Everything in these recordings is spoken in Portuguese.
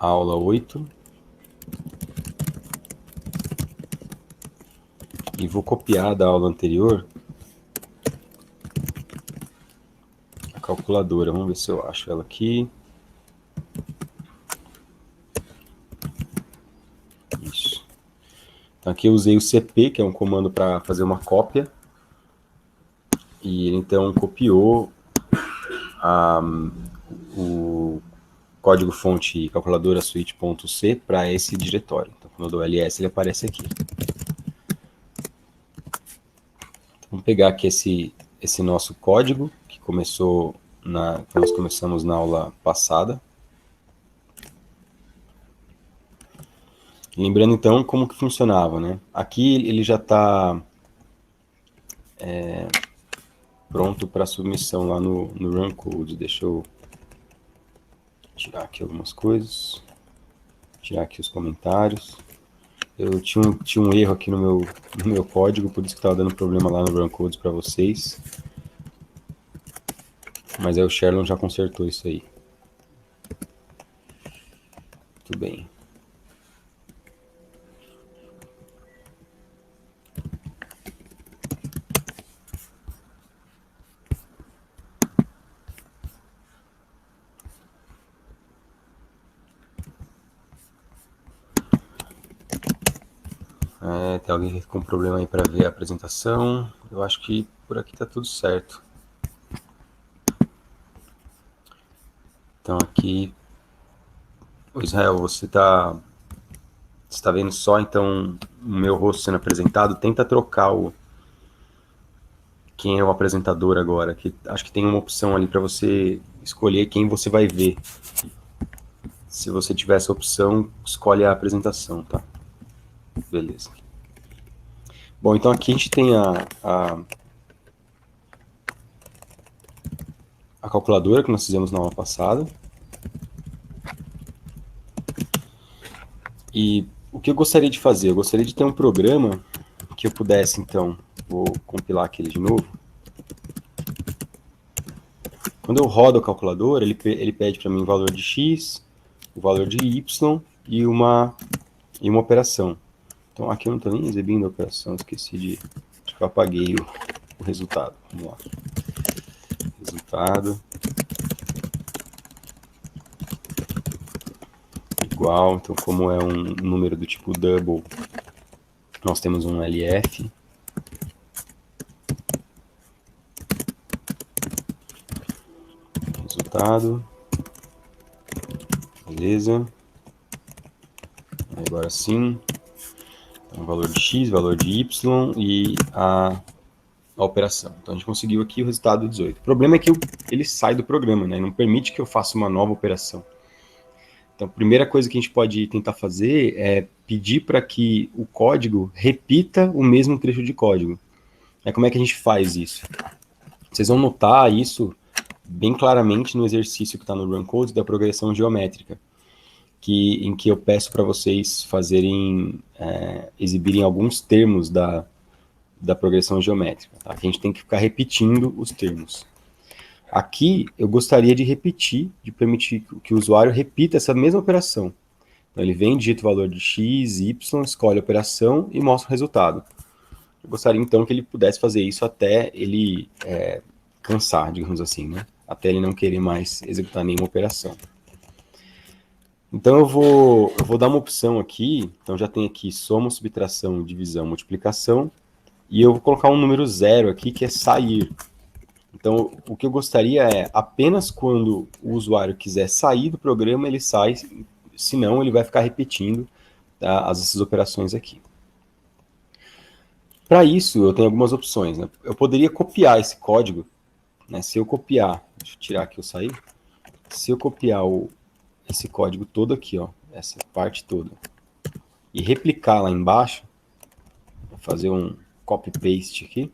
aula 8. E vou copiar da aula anterior a calculadora. Vamos ver se eu acho ela aqui. Isso. Então aqui eu usei o cp, que é um comando para fazer uma cópia. E ele então copiou o código-fonte calculadora switch.c para esse diretório. Então quando eu dou ls ele aparece aqui. Então, vamos pegar aqui esse nosso código, que nós começamos na aula passada. Lembrando então como que funcionava, né? Aqui ele já está pronto para submissão lá no Run Code. Deixa eu tirar aqui algumas coisas, tirar aqui os comentários. Eu tinha um erro aqui no meu código, por isso que estava dando problema lá no Run Codes para vocês. Mas aí o Sherlon já consertou isso aí. Tudo bem. Tem alguém com problema aí para ver a apresentação? Eu acho que por aqui está tudo certo. Então aqui, o Israel, você está vendo só então o meu rosto sendo apresentado? Tenta trocar quem é o apresentador agora, que acho que tem uma opção ali para você escolher quem você vai ver. Se você tiver essa opção, escolhe a apresentação, tá? Beleza. Bom, então aqui a gente tem a calculadora que nós fizemos na aula passada. E o que eu gostaria de fazer? Eu gostaria de ter um programa que eu pudesse, então, vou compilar aquele de novo. Quando eu rodo a calculadora, ele pede para mim o valor de x, o valor de y e uma operação. Então aqui eu não estou nem exibindo a operação, esqueci de... Acho que eu apaguei o resultado. Vamos lá. Resultado igual, então como é um número do tipo double, nós temos um LF. Resultado. Beleza. Agora sim. Então, valor de x, valor de y e a operação. Então a gente conseguiu aqui o resultado 18. O problema é que ele sai do programa, né? Não permite que eu faça uma nova operação. Então a primeira coisa que a gente pode tentar fazer é pedir para que o código repita o mesmo trecho de código. Como é que a gente faz isso? Vocês vão notar isso bem claramente no exercício que está no Run Code da progressão geométrica, em que eu peço para vocês exibirem alguns termos da progressão geométrica, tá? Que a gente tem que ficar repetindo os termos. Aqui eu gostaria de permitir que o usuário repita essa mesma operação. Então ele vem, digita o valor de x, y, escolhe a operação e mostra o resultado. Eu gostaria então que ele pudesse fazer isso até ele cansar, digamos assim, né? Até ele não querer mais executar nenhuma operação. Então eu vou dar uma opção aqui, então já tem aqui soma, subtração, divisão, multiplicação, e eu vou colocar um número 0 aqui, que é sair. Então o que eu gostaria é, apenas quando o usuário quiser sair do programa, ele sai, senão ele vai ficar repetindo, tá, essas operações aqui. Para isso, eu tenho algumas opções, né? Eu poderia copiar esse código, né? Se eu copiar, deixa eu tirar aqui o sair, se eu copiar esse código todo aqui, ó, essa parte toda, e replicar lá embaixo, vou fazer um copy-paste aqui.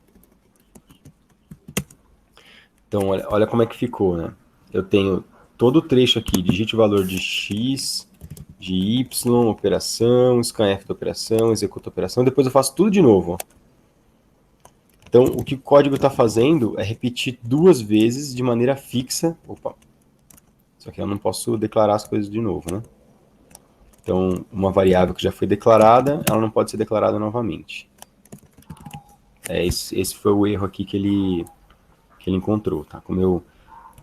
Então, olha como é que ficou, né? Eu tenho todo o trecho aqui, digite o valor de x, de y, operação, scanf da operação, executa a operação, depois eu faço tudo de novo, ó. Então, o que o código está fazendo é repetir 2 vezes de maneira fixa. Opa! Só que eu não posso declarar as coisas de novo, né? Então, uma variável que já foi declarada, ela não pode ser declarada novamente. Esse foi o erro aqui que ele encontrou, tá? Como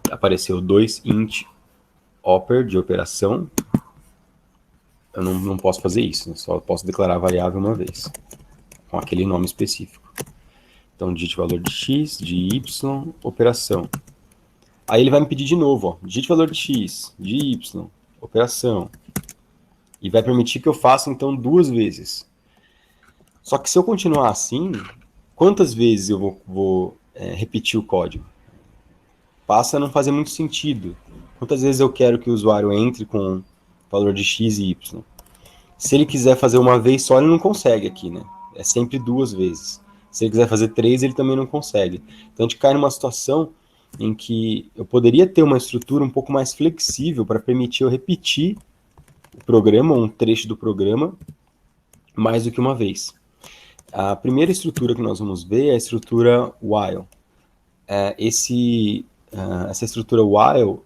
apareceu 2 int oper de operação, eu não posso fazer isso, né? Só posso declarar a variável uma vez, com aquele nome específico. Então, digite valor de x, de y, operação. Aí ele vai me pedir de novo, ó, digite valor de x, de y, operação. E vai permitir que eu faça, então, 2 vezes. Só que se eu continuar assim, quantas vezes eu vou repetir o código? Passa a não fazer muito sentido. Quantas vezes eu quero que o usuário entre com valor de x e y? Se ele quiser fazer uma vez só, ele não consegue aqui, né? É sempre 2 vezes. Se ele quiser fazer 3, ele também não consegue. Então a gente cai numa situação em que eu poderia ter uma estrutura um pouco mais flexível para permitir eu repetir o programa, um trecho do programa, mais do que uma vez. A primeira estrutura que nós vamos ver é a estrutura while. Essa estrutura while,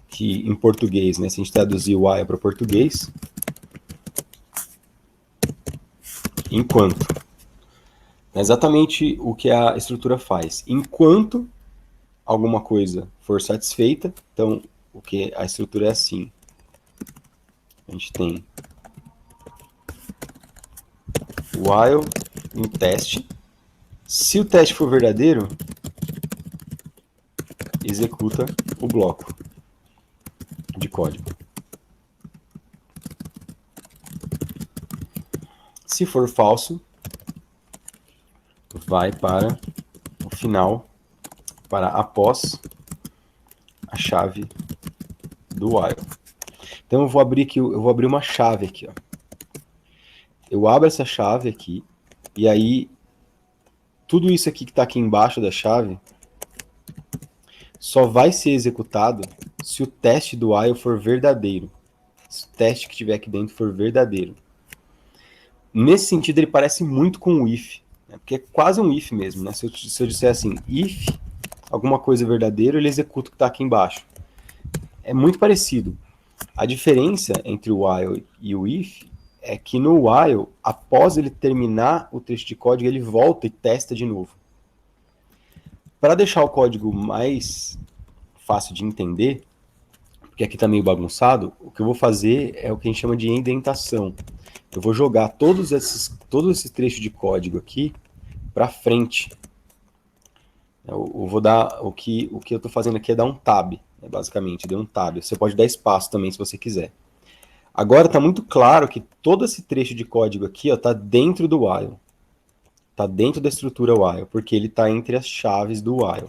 que em português, né, se a gente traduzir while para português, enquanto. É exatamente o que a estrutura faz. Enquanto alguma coisa for satisfeita, então o que a estrutura é assim. A gente tem while um teste. Se o teste for verdadeiro, executa o bloco de código. Se for falso, vai para o final, para após a chave do while. Então eu vou abrir uma chave aqui, ó. Eu abro essa chave aqui e aí tudo isso aqui que está aqui embaixo da chave só vai ser executado se o teste do while for verdadeiro. Se o teste que tiver aqui dentro for verdadeiro. Nesse sentido, ele parece muito com o if, né? Porque é quase um if mesmo, né? Se eu disser assim, if alguma coisa é verdadeiro, ele executa o que está aqui embaixo. É muito parecido. A diferença entre o while e o if é que no while, após ele terminar o trecho de código, ele volta e testa de novo. Para deixar o código mais fácil de entender, porque aqui está meio bagunçado, o que eu vou fazer é o que a gente chama de indentação. Eu vou jogar todos esses trechos de código aqui para frente. Eu vou dar o que eu estou fazendo aqui é dar um tab, né, basicamente, deu um tab. Você pode dar espaço também se você quiser. Agora está muito claro que todo esse trecho de código aqui está dentro do while. Está dentro da estrutura while, porque ele está entre as chaves do while.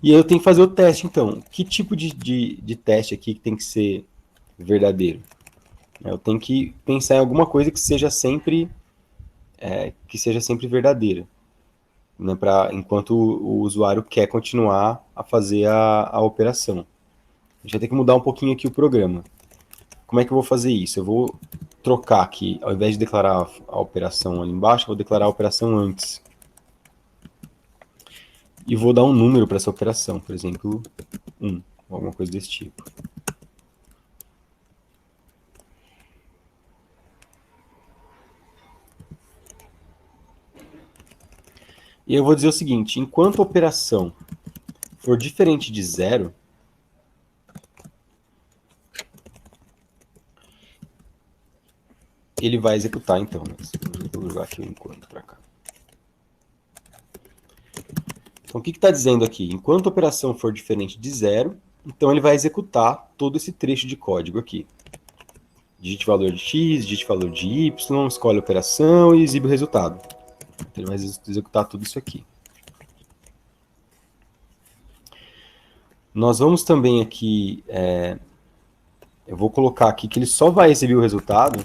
E eu tenho que fazer o teste, então. Que tipo de teste aqui que tem que ser verdadeiro? Eu tenho que pensar em alguma coisa que seja sempre verdadeira, né, enquanto o usuário quer continuar a fazer a operação. A gente vai ter que mudar um pouquinho aqui o programa. Como é que eu vou fazer isso? Eu vou trocar aqui, ao invés de declarar a operação ali embaixo, eu vou declarar a operação antes. E vou dar um número para essa operação, por exemplo, 1, ou alguma coisa desse tipo. E eu vou dizer o seguinte, enquanto a operação for diferente de 0, ele vai executar, então. Vou jogar aqui o enquanto para cá. Então, o que está dizendo aqui? Enquanto a operação for diferente de 0, então ele vai executar todo esse trecho de código aqui. Digite valor de x, digite valor de y, escolhe a operação e exibe o resultado. Então, ele vai executar tudo isso aqui. Nós vamos também aqui... eu vou colocar aqui que ele só vai exibir o resultado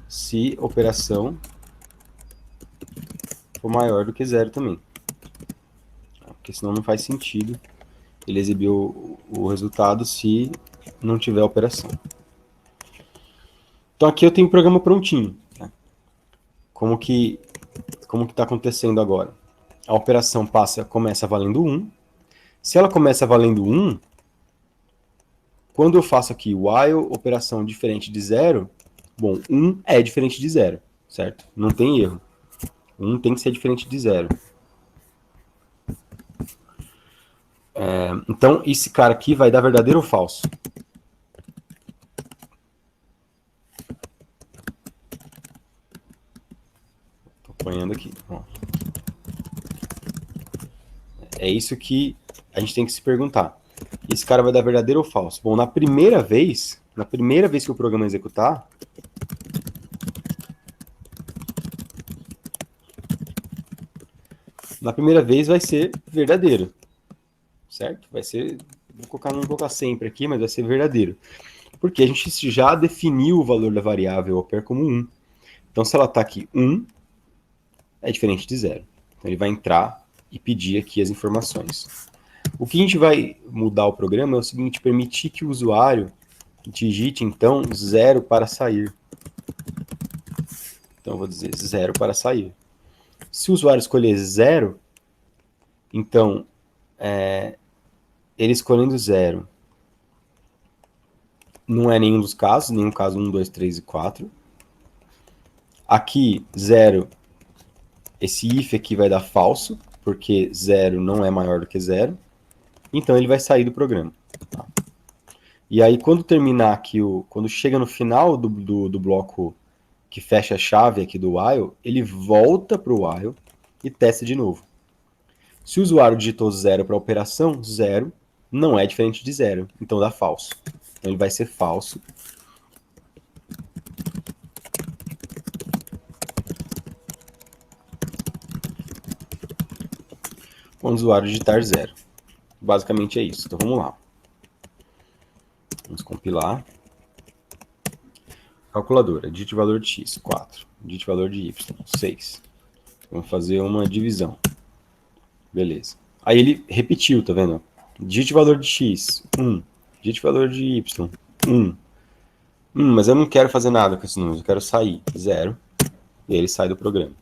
se a operação for maior do que 0 também. Porque senão não faz sentido ele exibir o resultado se não tiver operação. Então aqui eu tenho o programa prontinho. Tá? Como que está acontecendo agora? A operação começa valendo 1. Se ela começa valendo 1, Quando eu faço aqui while, operação diferente de zero, bom, 1 é diferente de zero, certo? Não tem erro. 1 tem que ser diferente de zero. Então, esse cara aqui vai dar verdadeiro ou falso? Tô apanhando aqui. Ó. É isso que a gente tem que se perguntar. Esse cara vai dar verdadeiro ou falso? Bom, na primeira vez que o programa executar, na primeira vez vai ser verdadeiro, certo? Vai ser, não vou colocar sempre aqui, mas vai ser verdadeiro. Porque a gente já definiu o valor da variável au pair como 1. Então, se ela está aqui 1, é diferente de 0. Então, ele vai entrar e pedir aqui as informações. O que a gente vai mudar o programa é o seguinte, permitir que o usuário digite, então, 0 para sair. Então, eu vou dizer 0 para sair. Se o usuário escolher 0, então, ele escolhendo 0, não é nenhum dos casos, nenhum caso 1, 2, 3 e 4. Aqui, 0, esse if aqui vai dar falso, porque 0 não é maior do que 0. Então, ele vai sair do programa. Tá? E aí, quando terminar aqui, quando chega no final do bloco que fecha a chave aqui do while, ele volta para o while e testa de novo. Se o usuário digitou 0 para a operação, 0 não é diferente de 0, então dá falso. Então ele vai ser falso. Quando o usuário digitar 0. Basicamente é isso. Então vamos lá. Vamos compilar. Calculadora, digite o valor de x, 4. Digite o valor de y, 6. Vamos fazer uma divisão. Beleza. Aí ele repetiu, tá vendo? Digite o valor de x, 1. Digite o valor de y, 1. Mas eu não quero fazer nada com esses números, eu quero sair, 0. E aí ele sai do programa.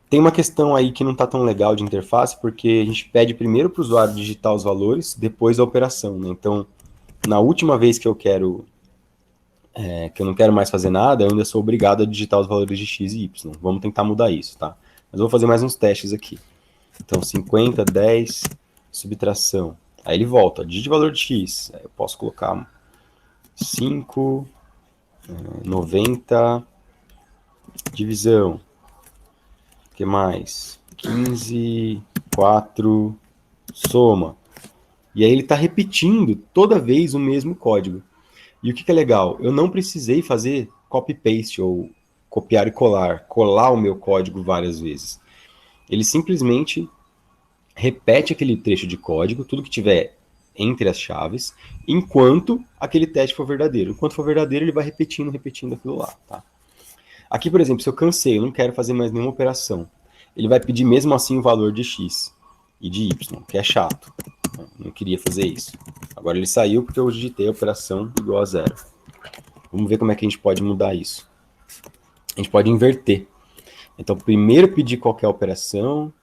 Tem uma questão aí que não está tão legal de interface, porque a gente pede primeiro para o usuário digitar os valores, depois a operação, né? Então, na última vez que eu não quero mais fazer nada, eu ainda sou obrigado a digitar os valores de x e y. Vamos tentar mudar isso, tá? Mas eu vou fazer mais uns testes aqui. Então, 50, 10, subtração. Aí ele volta, digite o valor de x. Aí eu posso colocar 5, 90, divisão. O que mais? 15, 4, soma. E aí ele está repetindo toda vez o mesmo código. E o que é legal? Eu não precisei fazer copy-paste ou copiar e colar o meu código várias vezes. Ele simplesmente repete aquele trecho de código, tudo que tiver entre as chaves, enquanto aquele teste for verdadeiro. Enquanto for verdadeiro, ele vai repetindo aquilo lá. Tá? Aqui, por exemplo, se eu cansei, eu não quero fazer mais nenhuma operação, ele vai pedir mesmo assim o valor de x e de y, que é chato. Não queria fazer isso. Agora ele saiu porque eu digitei a operação igual a 0. Vamos ver como é que a gente pode mudar isso. A gente pode inverter. Então, primeiro pedir qualquer operação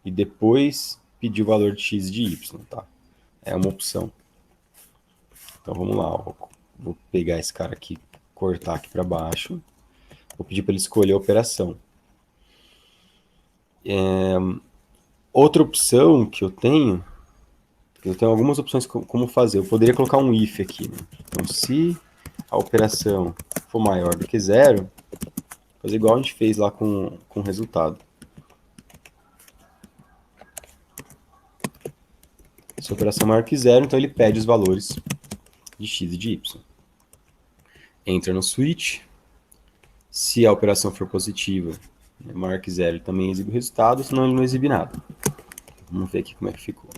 e depois pedir o valor de x e de y. Tá? É uma opção. Então, vamos lá. Vou pegar esse cara aqui, cortar aqui para baixo. Vou pedir para ele escolher a operação. Outra opção que eu tenho algumas opções como fazer. Eu poderia colocar um if aqui. Né? Então, se a operação for maior do que 0, fazer igual a gente fez lá com o resultado. Se a operação é maior que 0, então ele pede os valores de x e de y. Entra no switch. Se a operação for positiva, maior que 0, ele também exibe o resultado, senão ele não exibe nada. Vamos ver aqui como é que ficou.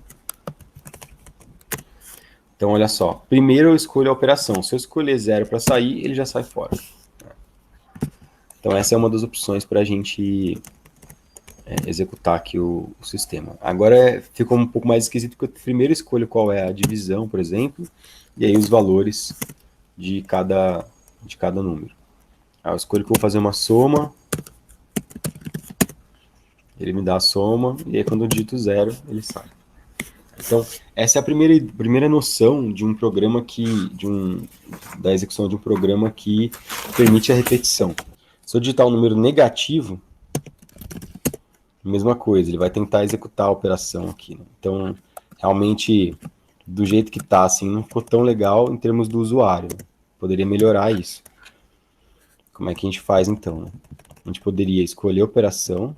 Então, olha só. Primeiro eu escolho a operação. Se eu escolher 0 para sair, ele já sai fora. Então, essa é uma das opções para a gente executar aqui o sistema. Agora ficou um pouco mais esquisito, porque eu primeiro escolho qual é a divisão, por exemplo, e aí os valores de cada número. Aí eu escolho que eu vou fazer uma soma, ele me dá a soma, e aí quando eu digito 0, ele sai. Então, essa é a primeira noção de um programa da execução de um programa que permite a repetição. Se eu digitar um número negativo, mesma coisa, ele vai tentar executar a operação aqui. Né? Então, realmente, do jeito que está, assim, não ficou tão legal em termos do usuário. Né? Poderia melhorar isso. Como é que a gente faz, então? Né? A gente poderia escolher a operação.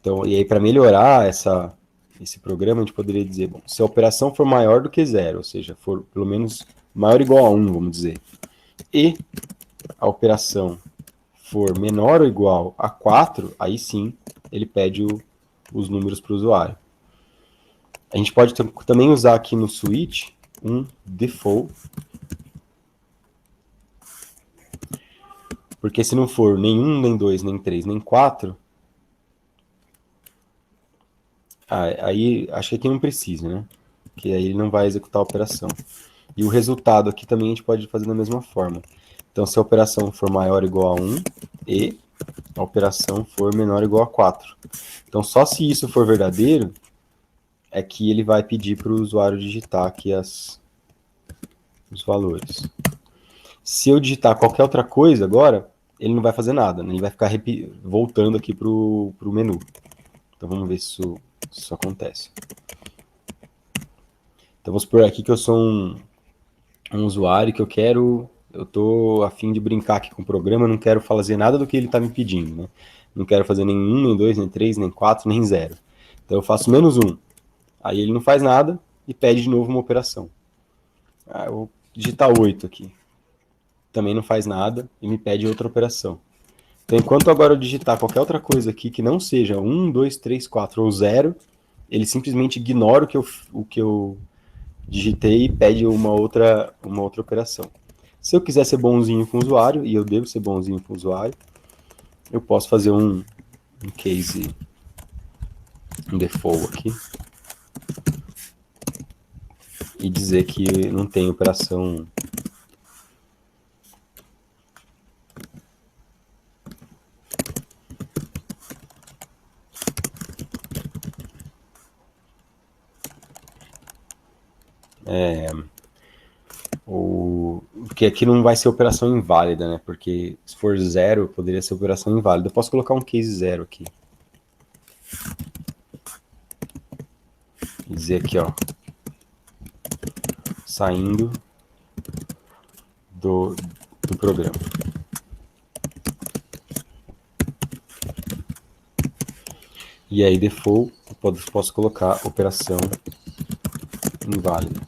Então, e aí, para melhorar esse programa, a gente poderia dizer, bom, se a operação for maior do que zero, ou seja, for pelo menos maior ou igual a 1, vamos dizer, e a operação for menor ou igual a 4, aí sim ele pede os números para o usuário. A gente pode também usar aqui no switch um default, porque se não for nem 1, nem 2, nem 3, nem 4, aí acho que aqui não precisa, né? Que aí ele não vai executar a operação. E o resultado aqui também a gente pode fazer da mesma forma. Então, se a operação for maior ou igual a 1 e a operação for menor ou igual a 4. Então, só se isso for verdadeiro, é que ele vai pedir para o usuário digitar aqui os valores. Se eu digitar qualquer outra coisa agora, ele não vai fazer nada, né? Ele vai ficar voltando aqui para o menu. Então, vamos ver se isso acontece. Então, vamos supor aqui que eu sou um usuário que eu tô a fim de brincar aqui com o programa, não quero fazer nada do que ele está me pedindo, né? Não quero fazer nem 1, nem 2, nem 3, nem 4, nem 0. Então eu faço -1. Aí ele não faz nada e pede de novo uma operação. Eu vou digitar 8 aqui. Também não faz nada e me pede outra operação. Então enquanto agora eu digitar qualquer outra coisa aqui que não seja 1, 2, 3, 4 ou 0, ele simplesmente ignora o que eu digitei e pede uma outra operação. Se eu quiser ser bonzinho com o usuário, e eu devo ser bonzinho com o usuário, eu posso fazer um case, um default aqui, e dizer que não tem operação. Porque aqui não vai ser operação inválida, né? Porque se for 0, poderia ser operação inválida. Eu posso colocar um case 0 aqui. E dizer aqui, ó. Saindo do programa. E aí, default, eu posso colocar operação inválida.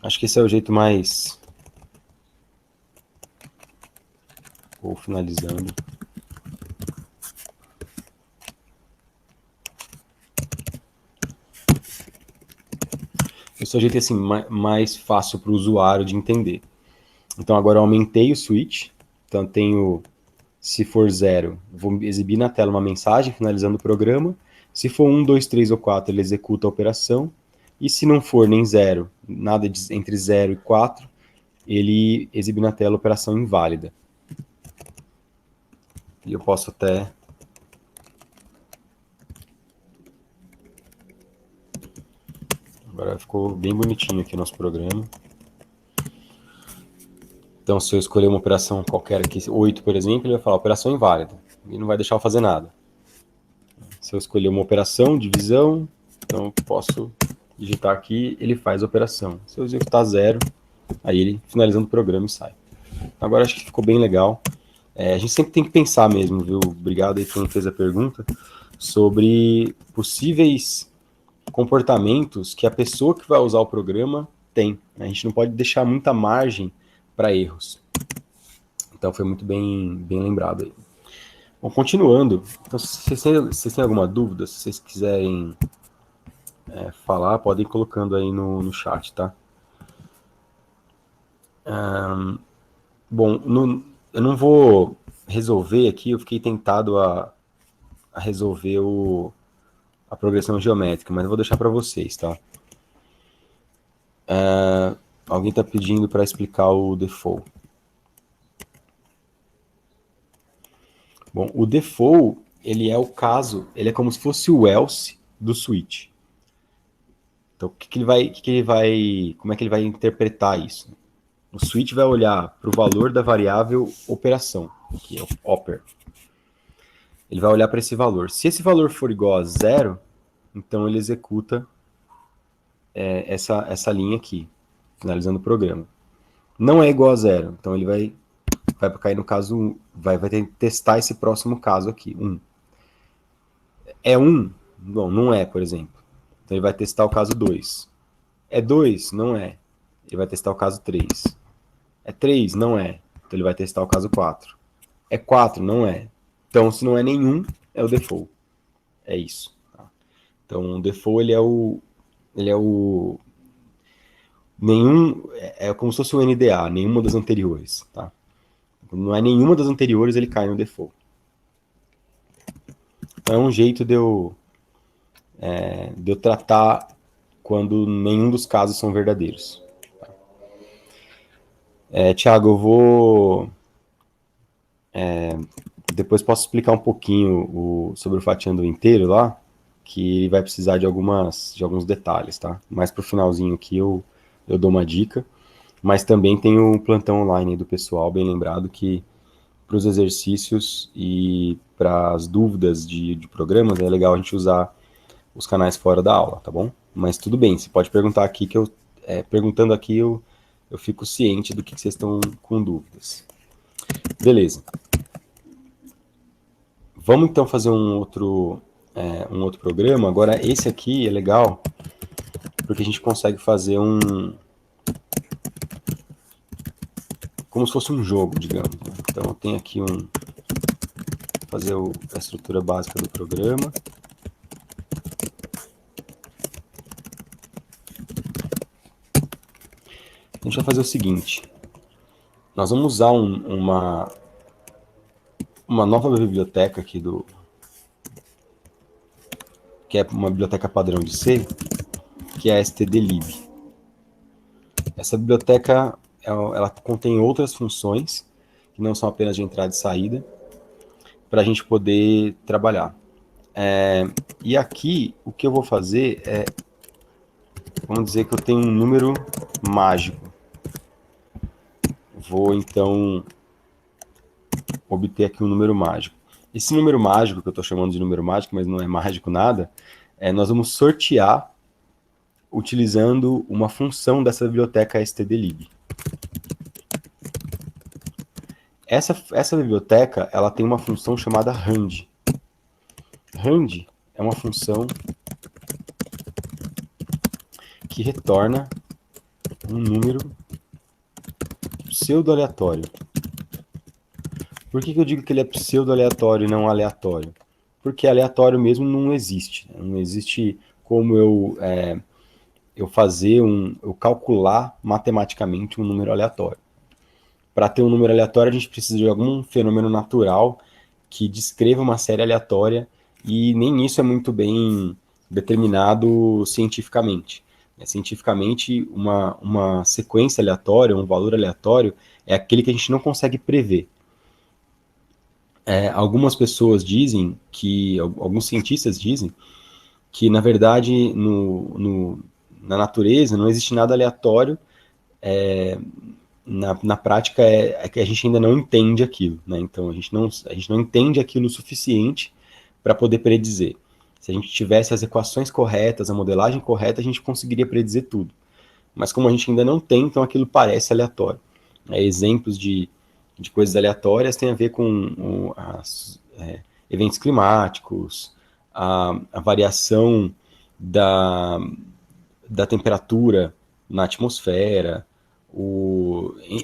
Acho que esse é o jeito mais... Vou finalizando. Esse é o jeito assim, mais fácil para o usuário de entender. Então agora eu aumentei o switch. Então tenho, se for 0, vou exibir na tela uma mensagem finalizando o programa. Se for 1, 2, 3 ou 4, ele executa a operação. E se não for nem 0, nada entre 0 e 4, ele exibe na tela a operação inválida. E eu posso até... Agora ficou bem bonitinho aqui o nosso programa. Então, se eu escolher uma operação qualquer aqui, 8, por exemplo, ele vai falar operação inválida. E não vai deixar eu fazer nada. Se eu escolher uma operação, divisão, então eu posso digitar aqui, ele faz a operação. Se eu executar 0, aí ele finalizando o programa e sai. Agora acho que ficou bem legal. A gente sempre tem que pensar mesmo, viu? Obrigado aí quem fez a pergunta, sobre possíveis comportamentos que a pessoa que vai usar o programa tem. A gente não pode deixar muita margem para erros. Então foi muito bem lembrado aí. Bom, continuando, então, se vocês têm alguma dúvida, se vocês quiserem falar, podem ir colocando aí no chat, tá? Bom, eu não vou resolver aqui, eu fiquei tentado a resolver a progressão geométrica, mas eu vou deixar para vocês, tá? Alguém está pedindo para explicar o default. Bom, o default, ele é o caso, ele é como se fosse o else do switch. Então, como é que ele vai interpretar isso? O switch vai olhar para o valor da variável operação, que é o oper. Ele vai olhar para esse valor. Se esse valor for igual a 0, então ele executa essa linha aqui, finalizando o programa. Não é igual a 0, então ele vai cair no caso 1, vai testar esse próximo caso aqui, 1. É 1? Bom, não é, por exemplo. Então ele vai testar o caso 2. É 2? Não é. Ele vai testar o caso 3. É 3? Não é. Então ele vai testar o caso 4. É 4? Não é. Então, se não é nenhum, é o default. É isso. Tá? Então, o default, ele é o nenhum, é como se fosse o NDA, nenhuma das anteriores. Tá? Quando não é nenhuma das anteriores, ele cai no default. Então, é um jeito de eu tratar quando nenhum dos casos são verdadeiros. Thiago, eu vou... depois posso explicar um pouquinho sobre o fatiando inteiro lá, que ele vai precisar de alguns detalhes, tá? Mais pro finalzinho aqui eu dou uma dica, mas também tem o plantão online do pessoal, bem lembrado, que para os exercícios e para as dúvidas de programas é legal a gente usar os canais fora da aula, tá bom? Mas tudo bem, você pode perguntar aqui, que perguntando aqui eu fico ciente do que vocês estão com dúvidas. Beleza. Vamos então fazer um outro programa. Agora, esse aqui é legal, porque a gente consegue fazer como se fosse um jogo, digamos. Então, eu tenho aqui fazer a estrutura básica do programa. A gente vai fazer o seguinte. Nós vamos usar uma nova biblioteca aqui que é uma biblioteca padrão de C, que é a stdlib. Essa biblioteca ela contém outras funções, que não são apenas de entrada e saída, para a gente poder trabalhar. E aqui, o que eu vou fazer vamos dizer que eu tenho um número mágico. Vou, então, obter aqui um número mágico. Esse número mágico, que eu estou chamando de número mágico, mas não é mágico nada, nós vamos sortear utilizando uma função dessa biblioteca stdlib. Essa biblioteca ela tem uma função chamada rand. Rand é uma função que retorna um número pseudo-aleatório. Por que eu digo que ele é pseudo-aleatório e não aleatório? Porque aleatório mesmo não existe. Não existe como eu calcular matematicamente um número aleatório. Para ter um número aleatório, a gente precisa de algum fenômeno natural que descreva uma série aleatória, e nem isso é muito bem determinado cientificamente. Cientificamente, uma sequência aleatória, um valor aleatório, é aquele que a gente não consegue prever. Algumas pessoas dizem alguns cientistas dizem que, na verdade, na natureza não existe nada aleatório. Na prática é que a gente ainda não entende aquilo, né? Então a gente não entende aquilo o suficiente para poder predizer. Se a gente tivesse as equações corretas, a modelagem correta, a gente conseguiria predizer tudo. Mas como a gente ainda não tem, então aquilo parece aleatório. Exemplos de coisas aleatórias tem a ver com eventos climáticos, a variação da temperatura na atmosfera,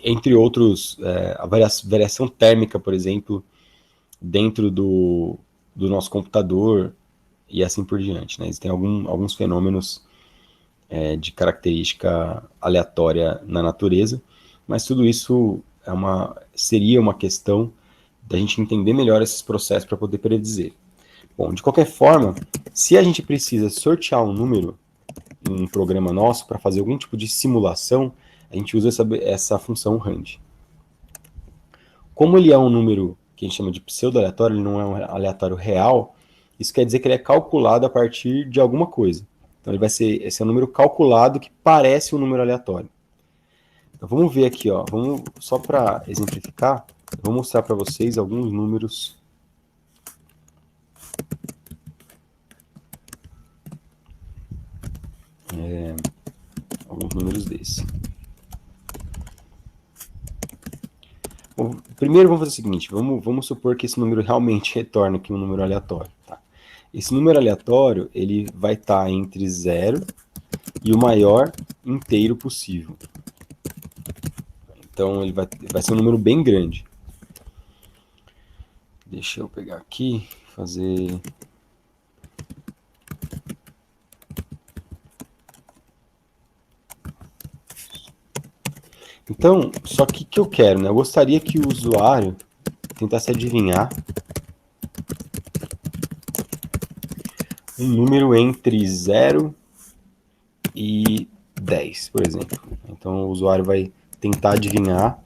entre outros, a variação térmica, por exemplo, dentro do nosso computador e assim por diante. Né? Existem alguns fenômenos de característica aleatória na natureza, mas tudo isso seria uma questão da gente entender melhor esses processos para poder predizer. Bom, de qualquer forma, se a gente precisa sortear um número num programa nosso para fazer algum tipo de simulação, a gente usa essa função rand. Como ele é um número que a gente chama de pseudo-aleatório, ele não é um aleatório real, isso quer dizer que ele é calculado a partir de alguma coisa. Então ele vai ser, esse é um número calculado que parece um número aleatório. Então vamos ver aqui, ó, só para exemplificar, eu vou mostrar para vocês alguns números. Alguns números desse. Bom, primeiro vamos fazer o seguinte, vamos supor que esse número realmente retorna aqui um número aleatório. Tá? Esse número aleatório ele vai estar entre 0 e o maior inteiro possível. Então ele vai ser um número bem grande. Deixa eu pegar aqui, fazer... Então, só que o que eu quero, né? Eu gostaria que o usuário tentasse adivinhar um número entre 0 e 10, por exemplo. Então o usuário vai tentar adivinhar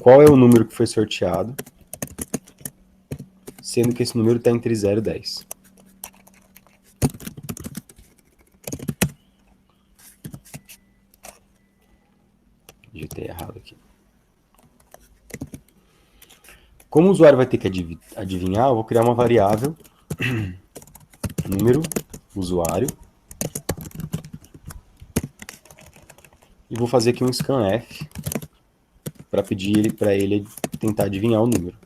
qual é o número que foi sorteado, sendo que esse número está entre 0 e 10. Digitei errado aqui. Como o usuário vai ter que adivinhar, eu vou criar uma variável número usuário e vou fazer aqui um scanf para pedir para ele tentar adivinhar o número.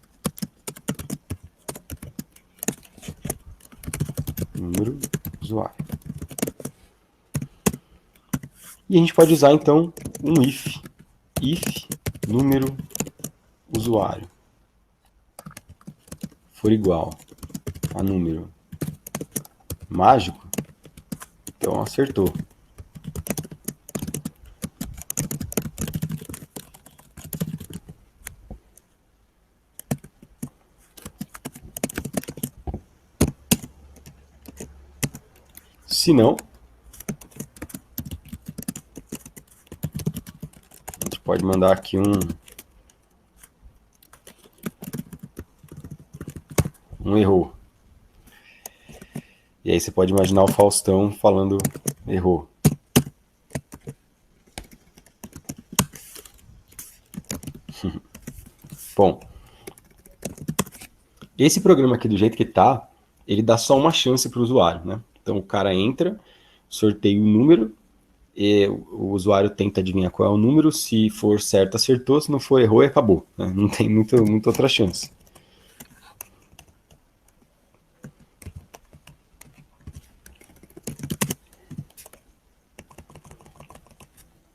Número usuário. E a gente pode usar então um if número usuário for igual a número mágico, então acertou. Se não, a gente pode mandar aqui um erro. E aí você pode imaginar o Faustão falando errou. Bom, esse programa aqui do jeito que tá, ele dá só uma chance para o usuário, né? Então o cara entra, sorteia o número, e o usuário tenta adivinhar qual é o número, se for certo acertou, se não for errou e acabou, né? Não tem muita outra chance.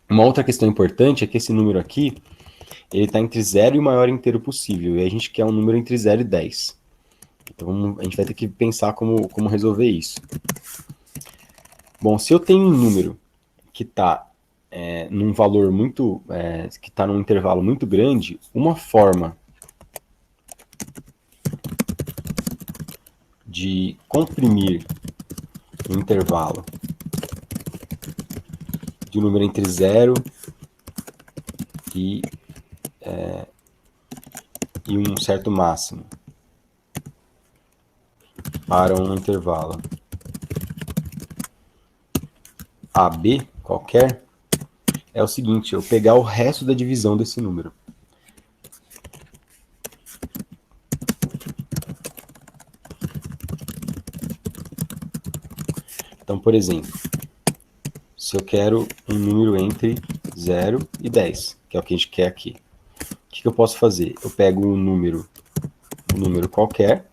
Uma outra questão importante é que esse número aqui, ele está entre 0 e o maior inteiro possível, e a gente quer um número entre 0 e 10. Então a gente vai ter que pensar como resolver isso. Bom, se eu tenho um número que está num valor muito, que está num intervalo muito grande, uma forma de comprimir o intervalo de um número entre 0 e um certo máximo para um intervalo AB qualquer, é o seguinte, eu pegar o resto da divisão desse número. Então, por exemplo, se eu quero um número entre 0 e 10, que é o que a gente quer aqui, o que eu posso fazer? Eu pego um número qualquer,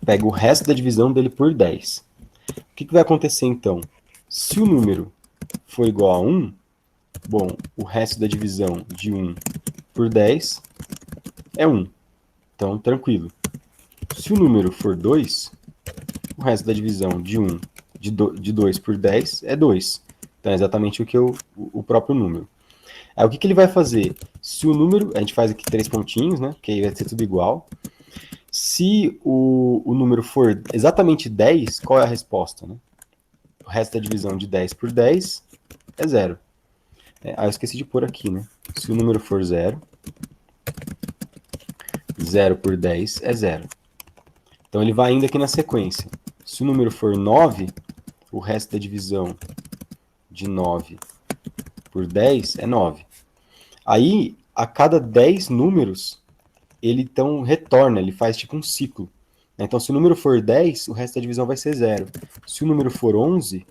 pego o resto da divisão dele por 10. O que vai acontecer então? Se o número for igual a 1, bom, o resto da divisão de 1 por 10 é 1. Então, tranquilo. Se o número for 2, o resto da divisão de 1 de 2 por 10 é 2. Então, é exatamente o próprio número. Aí, o que ele vai fazer? Se o número... A gente faz aqui 3 pontinhos, né? Que aí vai ser tudo igual. Se o número for exatamente 10, qual é a resposta, né? O resto da divisão de 10 por 10 é 0. Eu esqueci de pôr aqui, né? Se o número for 0 0 por 10 é 0. Então ele vai indo aqui na sequência. Se o número for 9, o resto da divisão de 9 por 10 é 9. Aí, a cada 10 números, ele então retorna, ele faz tipo um ciclo. Então, se o número for 10, o resto da divisão vai ser 0. Se o número for 11,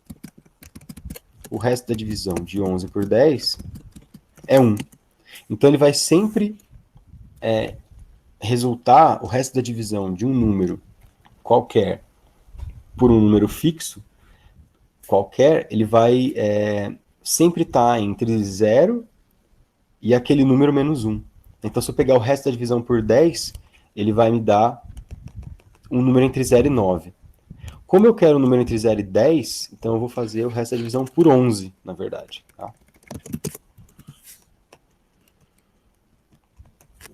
o resto da divisão de 11 por 10 é 1. Então, ele vai sempre resultar o resto da divisão de um número qualquer por um número fixo, qualquer, ele vai sempre estar entre 0 e aquele número menos 1. Então, se eu pegar o resto da divisão por 10, ele vai me dar um número entre 0 e 9. Como eu quero um número entre 0 e 10, então eu vou fazer o resto da divisão por 11, na verdade. Tá?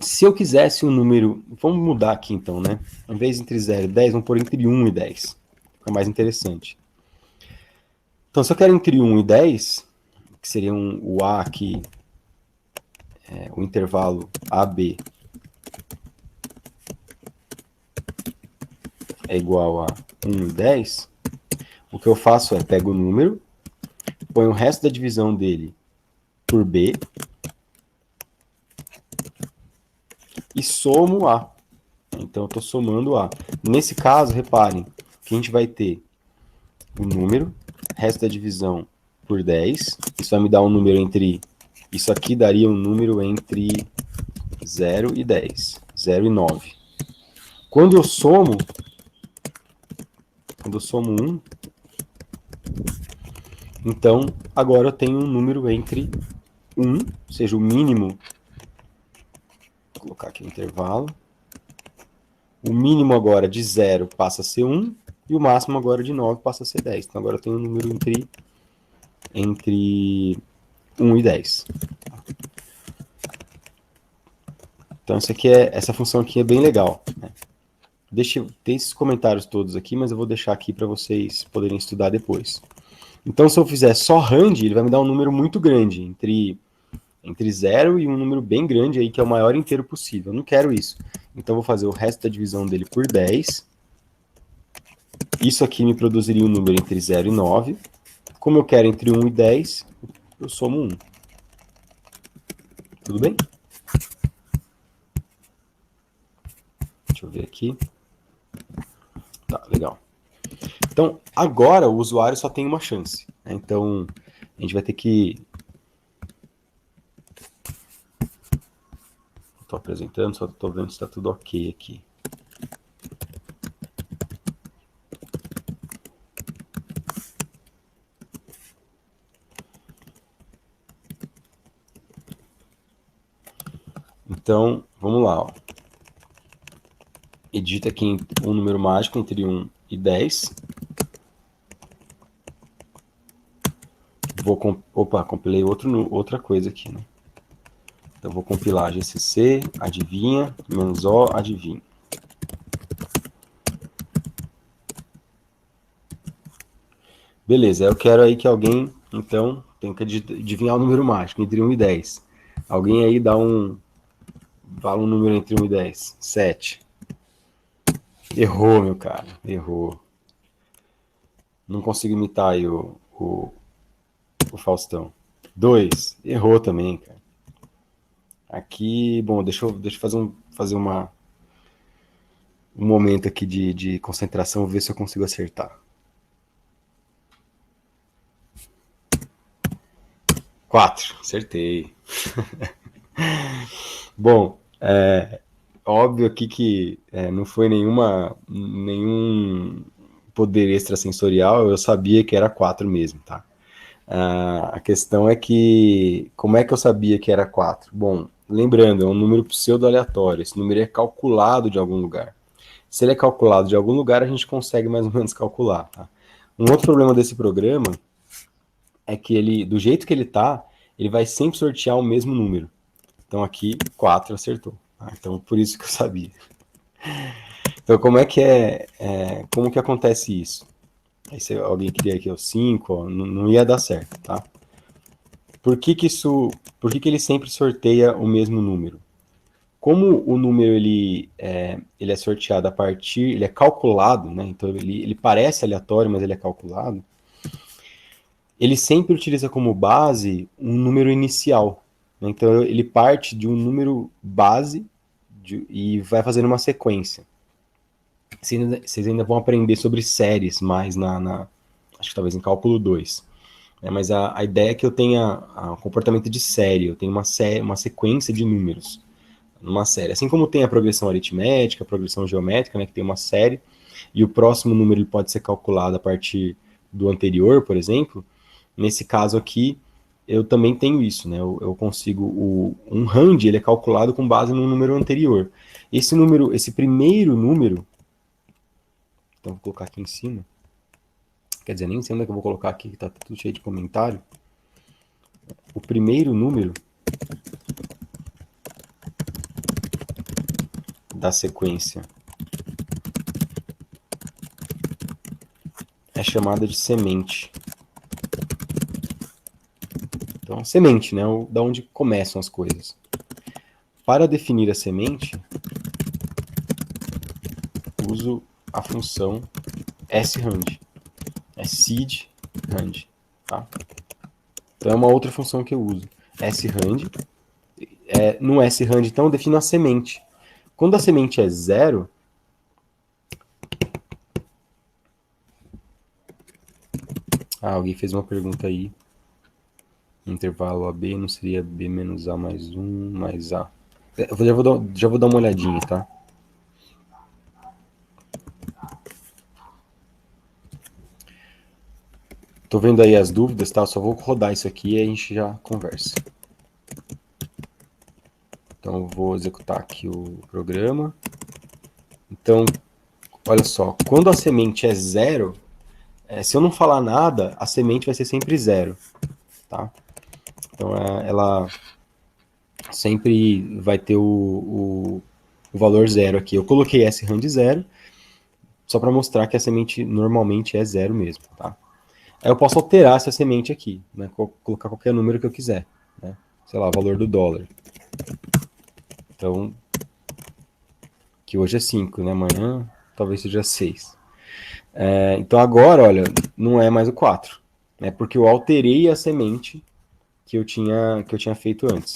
Se eu quisesse um número... Vamos mudar aqui então, né? Em vez de entre 0 e 10, vamos pôr entre 1 e 10. Fica mais interessante. Então, se eu quero entre 1 e 10, que seria o A aqui, o intervalo AB é igual a 1 e 10, o que eu faço é pego o número, ponho o resto da divisão dele por B e somo A. Então, eu estou somando A. Nesse caso, reparem que a gente vai ter o número, resto da divisão por 10. Isso vai me dar um número entre... Isso aqui daria um número entre 0 e 10. 0 e 9. Quando eu somo 1, então, agora eu tenho um número entre 1, ou seja, o mínimo... Vou colocar aqui o intervalo. O mínimo agora de 0 passa a ser 1, e o máximo agora de 9 passa a ser 10. Então, agora eu tenho um número entre 1 e 10. Então, essa função aqui é bem legal. Né? Tem esses comentários todos aqui, mas eu vou deixar aqui para vocês poderem estudar depois. Então, se eu fizer só rand, ele vai me dar um número muito grande, entre 0 e um número bem grande, aí, que é o maior inteiro possível. Eu não quero isso. Então, eu vou fazer o resto da divisão dele por 10. Isso aqui me produziria um número entre 0 e 9. Como eu quero entre 1 e 10, eu somo 1. Tudo bem? Deixa eu ver aqui. Tá, legal. Então, agora o usuário só tem uma chance. Né? Então, a gente vai ter que... Estou apresentando, só estou vendo se está tudo ok aqui. Então, vamos lá. Ó. Edita aqui um número mágico entre 1 e 10. Opa, compilei outra coisa aqui. Né? Então, vou compilar GCC, adivinha, menos O, adivinha. Beleza, eu quero aí que alguém, então, tem que adivinhar o número mágico entre 1 e 10. Alguém aí fala um número entre 1 e 10. 7. Errou, meu cara. Errou. Não consigo imitar aí o Faustão. 2. Errou também, cara. Aqui, bom, deixa eu fazer um momento aqui de concentração, ver se eu consigo acertar. 4. Acertei. Bom, óbvio aqui que não foi nenhum poder extrasensorial, eu sabia que era 4 mesmo, tá? A questão é que, como é que eu sabia que era 4? Bom, lembrando, é um número pseudo-aleatório, esse número é calculado de algum lugar. Se ele é calculado de algum lugar, a gente consegue mais ou menos calcular, tá? Um outro problema desse programa é que ele, do jeito que ele tá, ele vai sempre sortear o mesmo número. Então aqui, 4 acertou. Tá? Então, por isso que eu sabia. Então, como que acontece isso? Aí se alguém queria aqui o 5, ó, não ia dar certo, tá? Por que ele sempre sorteia o mesmo número? Como o número ele é sorteado a partir, ele é calculado, né? Então ele parece aleatório, mas ele é calculado. Ele sempre utiliza como base um número inicial, né? Então ele parte de um número base e vai fazendo uma sequência. Vocês ainda vão aprender sobre séries mais acho que talvez em cálculo 2. Mas a ideia é que eu tenha um comportamento de série, eu tenho uma sequência de números numa série. Assim como tem a progressão aritmética, a progressão geométrica, né, que tem uma série, e o próximo número ele pode ser calculado a partir do anterior, por exemplo. Nesse caso aqui, eu também tenho isso, né? Eu consigo um rand, ele é calculado com base no número anterior. Esse primeiro número, então vou colocar aqui em cima. Quer dizer, nem sei onde é que eu vou colocar aqui, que tá tudo cheio de comentário. O primeiro número da sequência é chamada de semente. Então, semente, né? Da onde começam as coisas. Para definir a semente, uso a função sRand. É seed rand. Tá? Então, é uma outra função que eu uso. sRand. No sRand, então, eu defino a semente. Quando a semente é 0, alguém fez uma pergunta aí. Intervalo AB não seria B menos A mais 1 mais A. Eu já vou dar uma olhadinha, tá? Tô vendo aí as dúvidas, tá? Eu só vou rodar isso aqui e a gente já conversa. Então, eu vou executar aqui o programa. Então, olha só. Quando a semente é 0, se eu não falar nada, a semente vai ser sempre 0, tá? Então, ela sempre vai ter o valor 0 aqui. Eu coloquei sRand 0, só para mostrar que a semente normalmente é 0 mesmo, tá? Aí eu posso alterar essa semente aqui, né? Colocar qualquer número que eu quiser, né? Sei lá, o valor do dólar. Então, que hoje é 5, né? Amanhã talvez seja 6. Então agora, olha, não é mais o 4, né? Porque eu alterei a semente que eu tinha feito antes.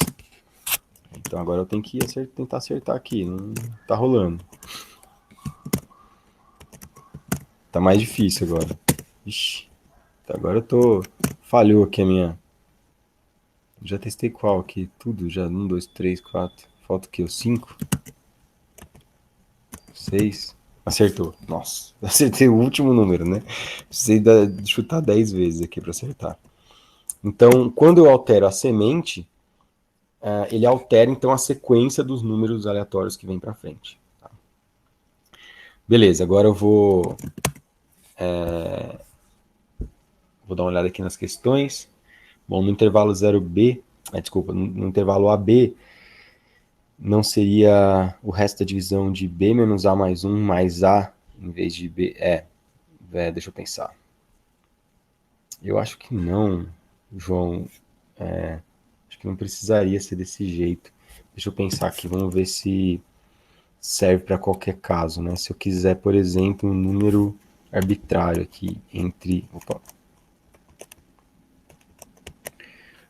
Então agora eu tenho que tentar acertar aqui, não tá rolando. Tá mais difícil agora. Ixi, agora eu tô... Falhou aqui a minha... Já testei qual aqui? Tudo já. 1, 2, 3, 4. Falta o quê? O 5? 6. Acertou. Nossa, acertei o último número, né? Precisei chutar 10 vezes aqui para acertar. Então, quando eu altero a semente, ele altera então a sequência dos números aleatórios que vem para frente. Tá? Beleza, agora eu vou dar uma olhada aqui nas questões. Bom, no intervalo 0B, desculpa, no intervalo AB, não seria o resto da divisão de B menos A mais 1 mais A em vez de B? Deixa eu pensar. Eu acho que não, João. Acho que não precisaria ser desse jeito. Deixa eu pensar aqui, vamos ver se serve para qualquer caso, né? Se eu quiser, por exemplo, um número arbitrário aqui entre... Opa.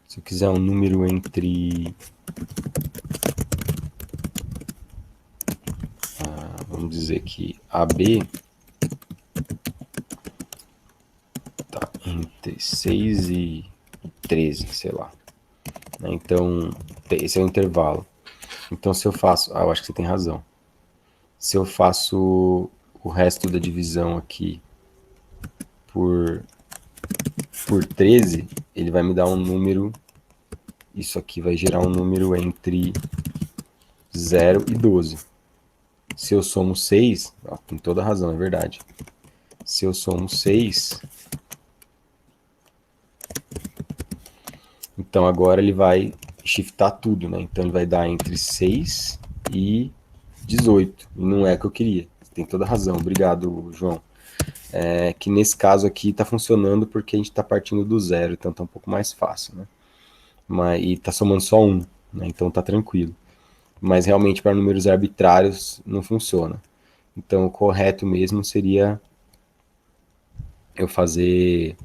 Se eu quiser um número entre... vamos dizer que AB tá entre 6 e 13, sei lá. Então, esse é o intervalo. Então, se eu faço... eu acho que você tem razão. Se eu faço o resto da divisão aqui por 13, ele vai me dar um número... Isso aqui vai gerar um número entre 0 e 12. Se eu somo 6, tem toda a razão, é verdade. Se eu somo 6, então agora ele vai shiftar tudo, né? Então ele vai dar entre 6 e 18. E não é o que eu queria. Tem toda a razão, obrigado, João. Que nesse caso aqui está funcionando porque a gente está partindo do 0, então está um pouco mais fácil, né? E está somando só 1, né? Então está tranquilo. mas realmente para números arbitrários não funciona. Então o correto mesmo seria eu fazer,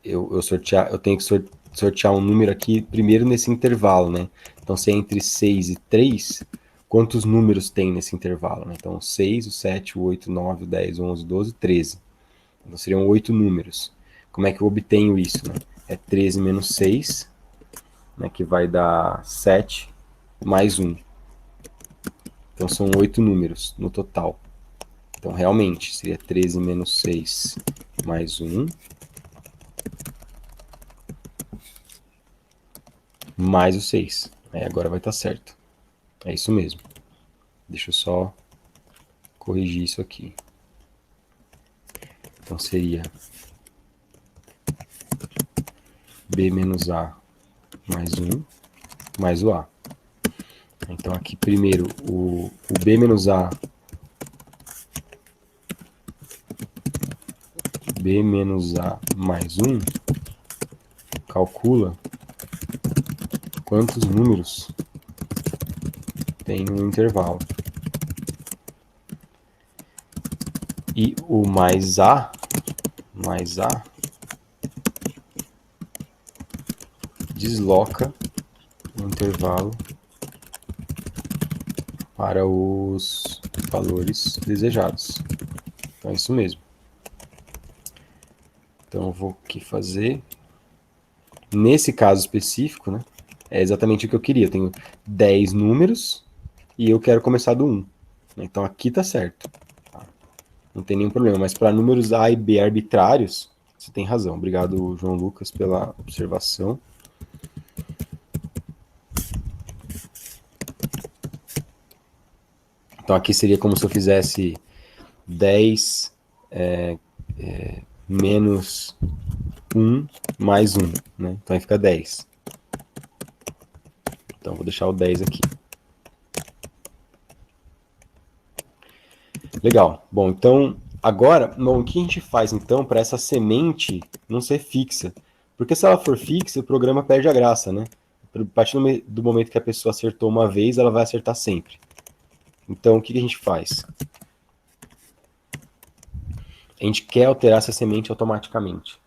eu tenho que sortear um número aqui primeiro nesse intervalo, né? Então se é entre 6 e 3, quantos números tem nesse intervalo, né? Então 6, o 7, o 8, o 9, o 10, o 11, o 12, o 13. Então seriam 8 números. Como é que eu obtenho isso, né? É 13 menos 6, né, que vai dar 7 mais 1. Então são 8 números no total. Então realmente seria 13 menos 6 mais 1 mais o 6. Aí agora vai estar certo. É isso mesmo. Deixa eu só corrigir isso aqui. Então seria B menos A mais 1 mais o A. Então aqui primeiro o B menos A mais 1 calcula quantos números tem no intervalo. E o mais A desloca o intervalo para os valores desejados. Então é isso mesmo. Então eu vou aqui fazer. Nesse caso específico, né, é exatamente o que eu queria. Eu tenho 10 números e eu quero começar do 1. Então aqui tá certo. Tá? Não tem nenhum problema. Mas para números A e B arbitrários, você tem razão. Obrigado, João Lucas, pela observação. Então aqui seria como se eu fizesse 10 menos 1 mais 1, né? Então aí fica 10. Então vou deixar o 10 aqui. Legal. Bom, então agora, o que a gente faz então para essa semente não ser fixa? Porque se ela for fixa, o programa perde a graça, né? A partir do momento que a pessoa acertou uma vez, ela vai acertar sempre. Então o que a gente faz? A gente quer alterar essa semente automaticamente.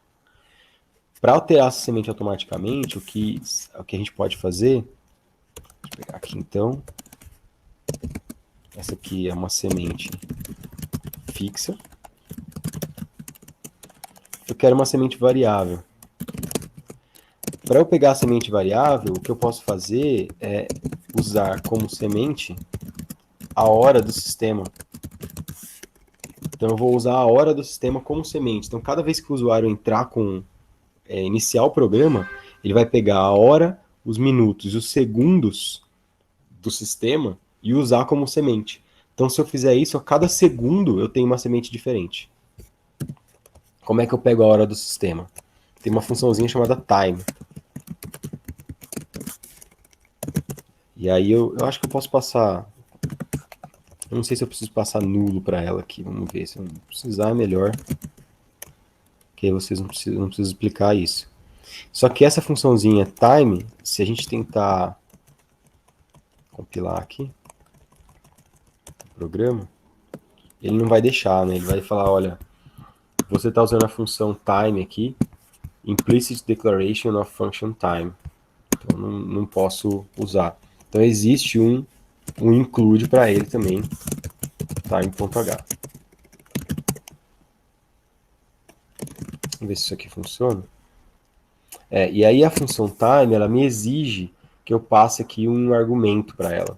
Para alterar essa semente automaticamente, o que a gente pode fazer... Deixa eu pegar aqui então. Essa aqui é uma semente fixa. Eu quero uma semente variável. Para eu pegar a semente variável, o que eu posso fazer é usar como semente a hora do sistema. Então eu vou usar a hora do sistema como semente. Então cada vez que o usuário entrar iniciar o programa, ele vai pegar a hora, os minutos e os segundos do sistema e usar como semente. Então se eu fizer isso, a cada segundo eu tenho uma semente diferente. Como é que eu pego a hora do sistema? Tem uma funçãozinha chamada time. E aí eu acho que eu posso passar... Eu não sei se eu preciso passar nulo para ela aqui. Vamos ver. Se eu não precisar, é melhor. Que aí vocês não precisam explicar isso. Só que essa funçãozinha time, se a gente tentar compilar aqui o programa, ele não vai deixar, né? Ele vai falar, olha, você está usando a função time aqui, implicit declaration of function time. Então não posso usar. Então existe um include para ele também, time.h. Vamos ver se isso aqui funciona. E aí a função time, ela me exige que eu passe aqui um argumento para ela.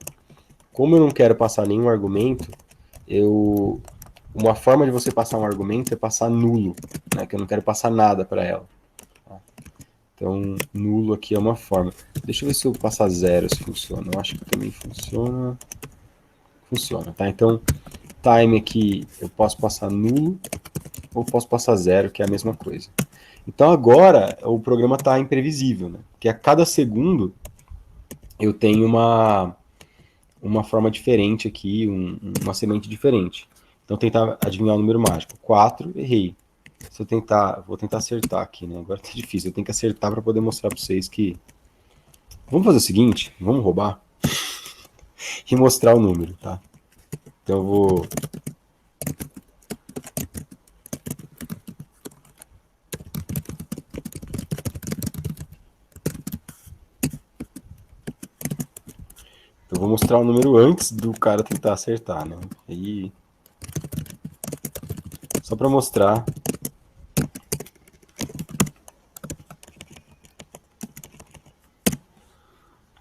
Como eu não quero passar nenhum argumento, uma forma de você passar um argumento é passar nulo, né, que eu não quero passar nada para ela. Então, nulo aqui é uma forma. Deixa eu ver se eu passar zero se funciona. Eu acho que também funciona. Funciona, tá? Então, time aqui eu posso passar nulo ou posso passar zero, que é a mesma coisa. Então agora o programa está imprevisível, né? Porque a cada segundo eu tenho uma forma diferente aqui, uma semente diferente. Então tentar adivinhar o número mágico. 4, errei. Se eu vou tentar acertar aqui, né? Agora tá difícil, eu tenho que acertar para poder mostrar para vocês que Vamos fazer o seguinte, vamos roubar e mostrar o número, tá? Então eu vou... Eu vou mostrar o número antes do cara tentar acertar, né? Aí... Só para mostrar.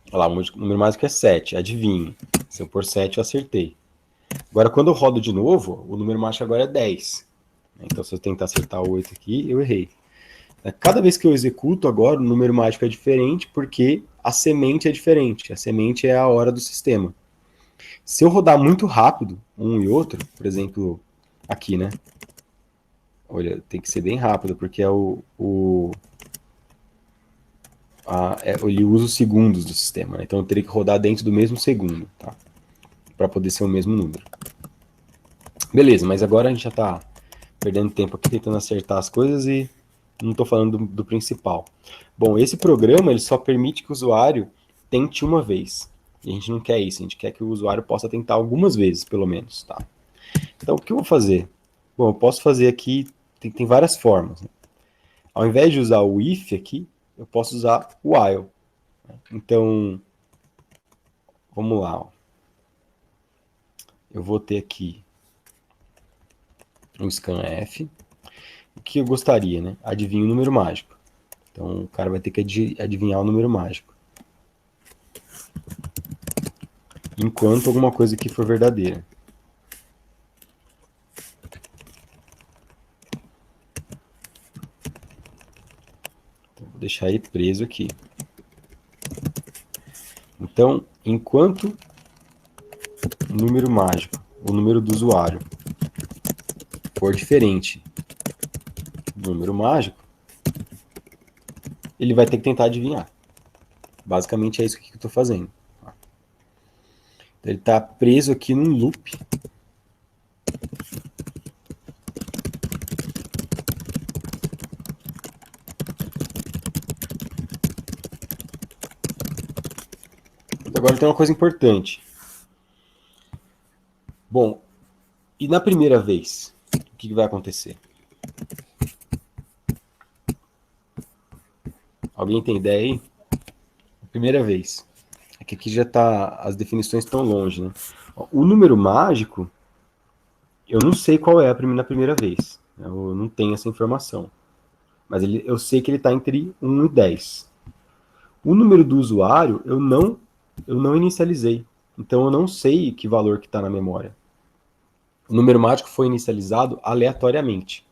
Olha lá, o número mágico é 7, adivinhe. Se eu pôr 7, eu acertei. Agora, quando eu rodo de novo, o número mágico agora é 10. Então, se eu tentar acertar o 8 aqui, eu errei. Cada vez que eu executo agora, o número mágico é diferente porque a semente é diferente. A semente é a hora do sistema. Se eu rodar muito rápido, um e outro, por exemplo, aqui, né? Olha, tem que ser bem rápido, porque é ele usa os segundos do sistema, né? Então eu teria que rodar dentro do mesmo segundo, tá? Para poder ser o mesmo número. Beleza, mas agora a gente já está perdendo tempo aqui tentando acertar as coisas e não estou falando do principal. Bom, esse programa ele só permite que o usuário tente uma vez. E a gente não quer isso, a gente quer que o usuário possa tentar algumas vezes, pelo menos, tá? Então, o que eu vou fazer? Bom, eu posso fazer aqui, tem várias formas. Né? Ao invés de usar o if aqui, eu posso usar o while. Então, vamos lá. Ó. Eu vou ter aqui um scanf. O que eu gostaria, né? Adivinha o número mágico. Então, o cara vai ter que adivinhar o número mágico. Enquanto alguma coisa aqui for verdadeira. Então, vou deixar ele preso aqui. Então, enquanto o número mágico, o número do usuário, for diferente do número mágico, ele vai ter que tentar adivinhar. Basicamente é isso que eu estou fazendo. Então, ele está preso aqui num loop. Agora tem uma coisa importante. Bom, e na primeira vez, o que vai acontecer? Alguém tem ideia aí? Primeira vez. É que aqui já tá, as definições estão longe, né? O número mágico, eu não sei qual é na primeira vez. Eu não tenho essa informação. Mas eu sei que ele está entre 1 e 10. O número do usuário, eu não inicializei. Então eu não sei que valor que está na memória. O número mágico foi inicializado aleatoriamente,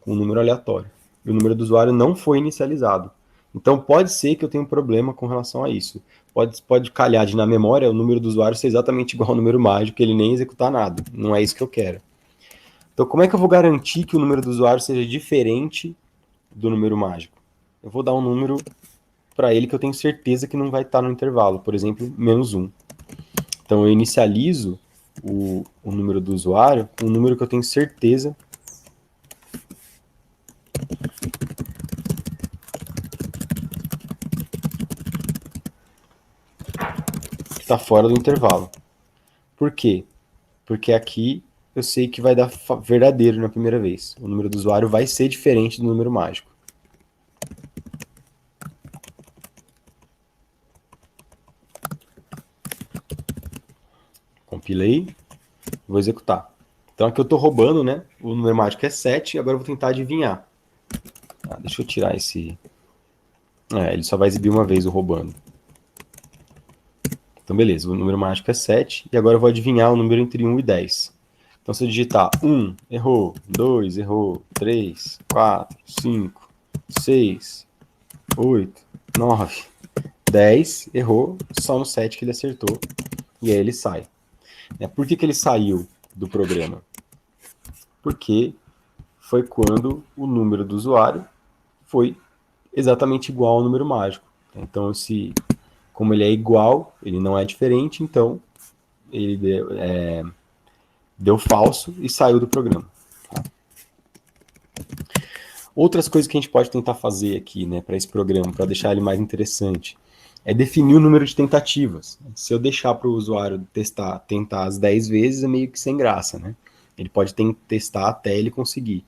com um número aleatório. E o número do usuário não foi inicializado. Então pode ser que eu tenha um problema com relação a isso. Pode calhar de na memória o número do usuário ser exatamente igual ao número mágico, ele nem executar nada. Não é isso que eu quero. Então como é que eu vou garantir que o número do usuário seja diferente do número mágico? Eu vou dar um número para ele que eu tenho certeza que não vai estar no intervalo, por exemplo, -1. Então eu inicializo o número do usuário com um número que eu tenho certeza que está fora do intervalo. Por quê? Porque aqui eu sei que vai dar verdadeiro na primeira vez. O número do usuário vai ser diferente do número mágico. Compilei, vou executar. Então aqui eu estou roubando, né? O número mágico é 7, agora eu vou tentar adivinhar. Deixa eu tirar esse... ele só vai exibir uma vez o roubando. Então beleza, o número mágico é 7, e agora eu vou adivinhar o número entre 1 e 10. Então se eu digitar 1, errou, 2, errou, 3, 4, 5, 6, 8, 9, 10, errou, só no 7 que ele acertou, e aí ele sai. Por que ele saiu do programa? Porque foi quando o número do usuário foi exatamente igual ao número mágico. Então, como ele é igual, ele não é diferente, então ele deu falso e saiu do programa. Tá? Outras coisas que a gente pode tentar fazer aqui, né, para esse programa, para deixar ele mais interessante. é definir o número de tentativas. Se eu deixar para o usuário tentar as 10 vezes, é meio que sem graça, né? Ele pode testar até ele conseguir.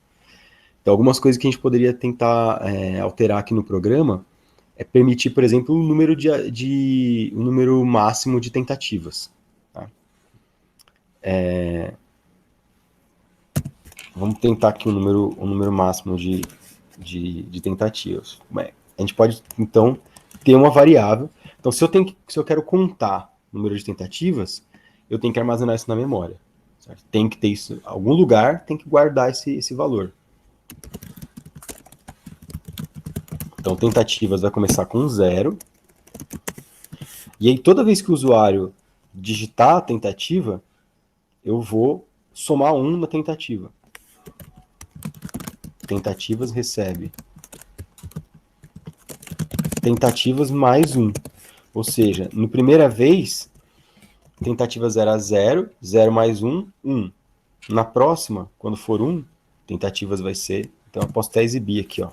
Então, algumas coisas que a gente poderia tentar alterar aqui no programa é permitir, por exemplo, um número máximo de tentativas. Tá? Vamos tentar aqui um número máximo de tentativas. A gente pode, então, ter uma variável. Então, se eu quero contar o número de tentativas, eu tenho que armazenar isso na memória. Certo? Tem que ter isso em algum lugar, tem que guardar esse valor. Então, tentativas vai começar com 0. E aí, toda vez que o usuário digitar a tentativa, eu vou somar 1 na tentativa. Tentativas recebe tentativas mais 1. Ou seja, na primeira vez, tentativas era 0, 0 mais 1, 1. Na próxima, quando for 1, tentativas vai ser... Então, eu posso até exibir aqui, ó.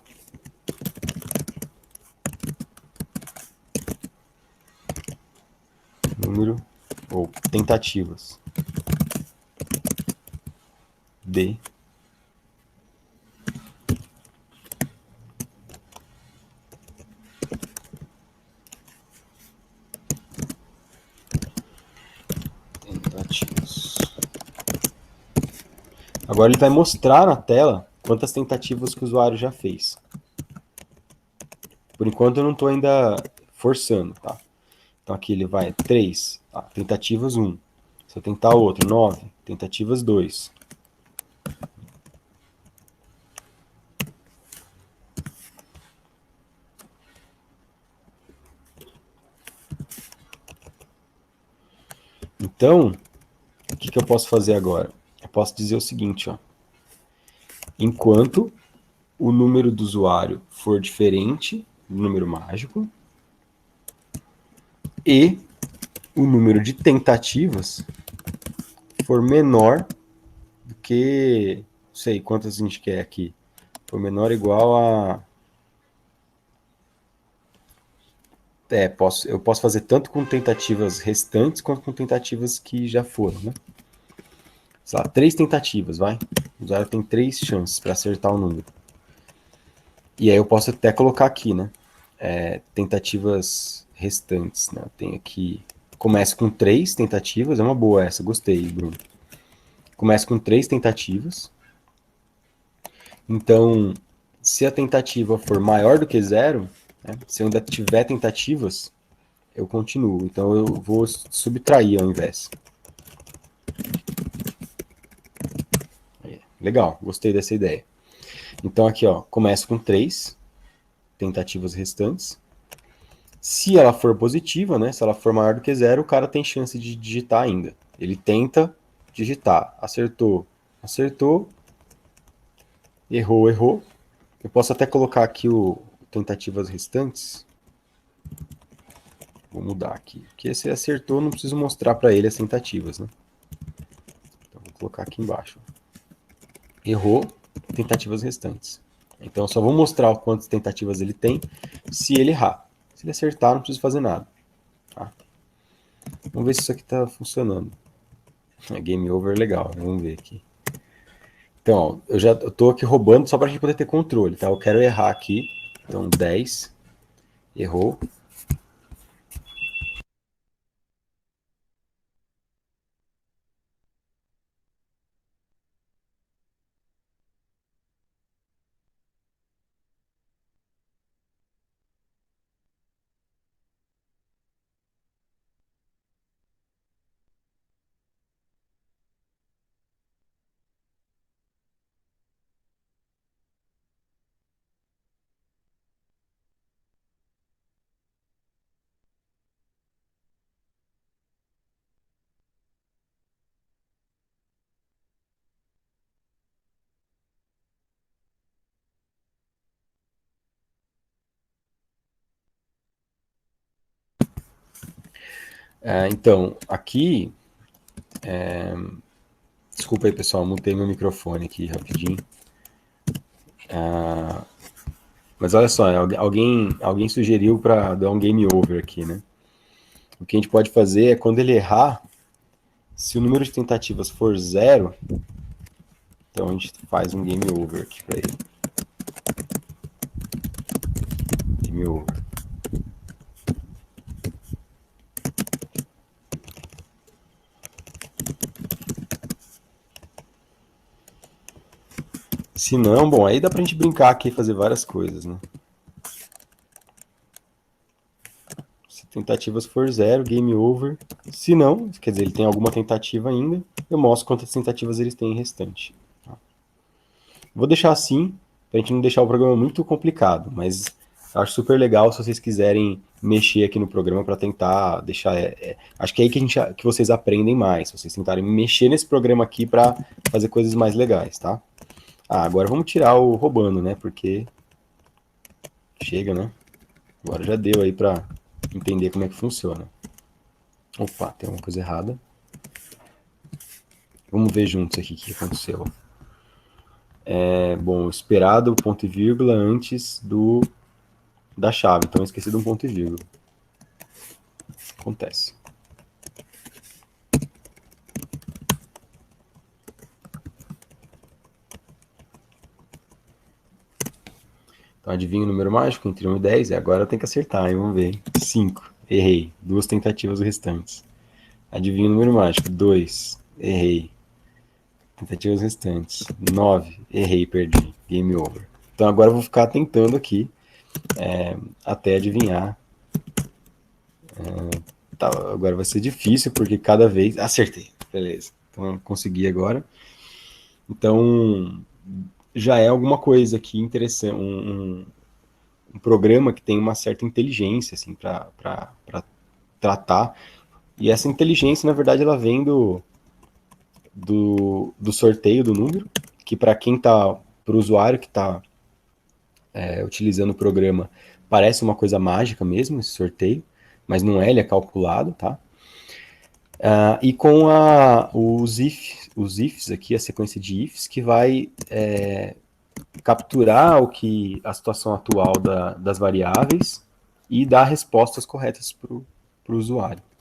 Número ou tentativas de tentativas. Agora ele vai mostrar na tela quantas tentativas que o usuário já fez. Por enquanto eu não estou ainda forçando, tá? Então aqui ele vai 3, tá? Tentativas 1. Se eu tentar outro, 9, tentativas 2. Então, o que eu posso fazer agora? Eu posso dizer o seguinte, ó. Enquanto o número do usuário for diferente do número mágico e o número de tentativas for menor do que, não sei quantas a gente quer aqui, for menor ou igual a... eu posso fazer tanto com tentativas restantes quanto com tentativas que já foram, né? Sei lá, 3 tentativas, vai. O usuário tem 3 chances para acertar o número. E aí eu posso até colocar aqui, né? Tentativas restantes, né? Eu tenho aqui... Começa com 3 tentativas, é uma boa essa, gostei, Bruno. Começa com 3 tentativas. Então, se a tentativa for maior do que 0, né? Se eu ainda tiver tentativas, eu continuo. Então, eu vou subtrair ao invés. Legal, gostei dessa ideia. Então, aqui, ó, começa com 3 tentativas restantes. Se ela for positiva, né, se ela for maior do que 0, o cara tem chance de digitar ainda. Ele tenta digitar. Acertou, acertou. Errou, errou. Eu posso até colocar aqui o tentativas restantes. Vou mudar aqui. Porque se acertou, não preciso mostrar para ele as tentativas, né? Então, vou colocar aqui embaixo. Errou, tentativas restantes. Então, eu só vou mostrar quantas tentativas ele tem se ele errar. Se ele acertar, não preciso fazer nada. Tá? Vamos ver se isso aqui está funcionando. Game over, legal. Vamos ver aqui. Então, ó, eu estou aqui roubando só para a gente poder ter controle, tá? Eu quero errar aqui. Então, 10. Errou. Então, aqui... Desculpa aí, pessoal. Mutei meu microfone aqui rapidinho. Mas olha só, alguém sugeriu para dar um game over aqui, né? O que a gente pode fazer é, quando ele errar, se o número de tentativas for 0, então a gente faz um game over aqui para ele. Game over. Se não, bom, aí dá pra gente brincar aqui e fazer várias coisas, né? Se tentativas for 0, game over. Se não, quer dizer, ele tem alguma tentativa ainda, eu mostro quantas tentativas eles têm restante. Tá? Vou deixar assim, pra gente não deixar o programa muito complicado, mas acho super legal se vocês quiserem mexer aqui no programa para tentar deixar. Acho que é aí que vocês aprendem mais, se vocês tentarem mexer nesse programa aqui para fazer coisas mais legais, tá? Ah, agora vamos tirar o roubando, né? Porque chega, né? Agora já deu aí para entender como é que funciona. Opa, tem uma coisa errada. Vamos ver juntos aqui o que aconteceu. Bom, esperado ponto e vírgula antes da chave. Então eu esqueci de um ponto e vírgula. Acontece. Então adivinha o número mágico entre 1 e 10? E agora eu tenho que acertar, hein? Vamos ver. 5. Errei. 2 tentativas restantes. Adivinha o número mágico. 2. Errei. Tentativas restantes. 9. Errei, perdi. Game over. Então agora eu vou ficar tentando aqui até adivinhar. Tá, agora vai ser difícil, porque cada vez... Acertei. Beleza. Então eu consegui agora. Então já é alguma coisa aqui interessante. Um programa que tem uma certa inteligência assim, para tratar. E essa inteligência, na verdade, ela vem do sorteio do número, que para quem tá, para o usuário que está utilizando o programa, parece uma coisa mágica mesmo, esse sorteio, mas não é, ele é calculado, tá? E com os ifs aqui, a sequência de ifs, que vai capturar a situação atual das variáveis e dar respostas corretas para o usuário.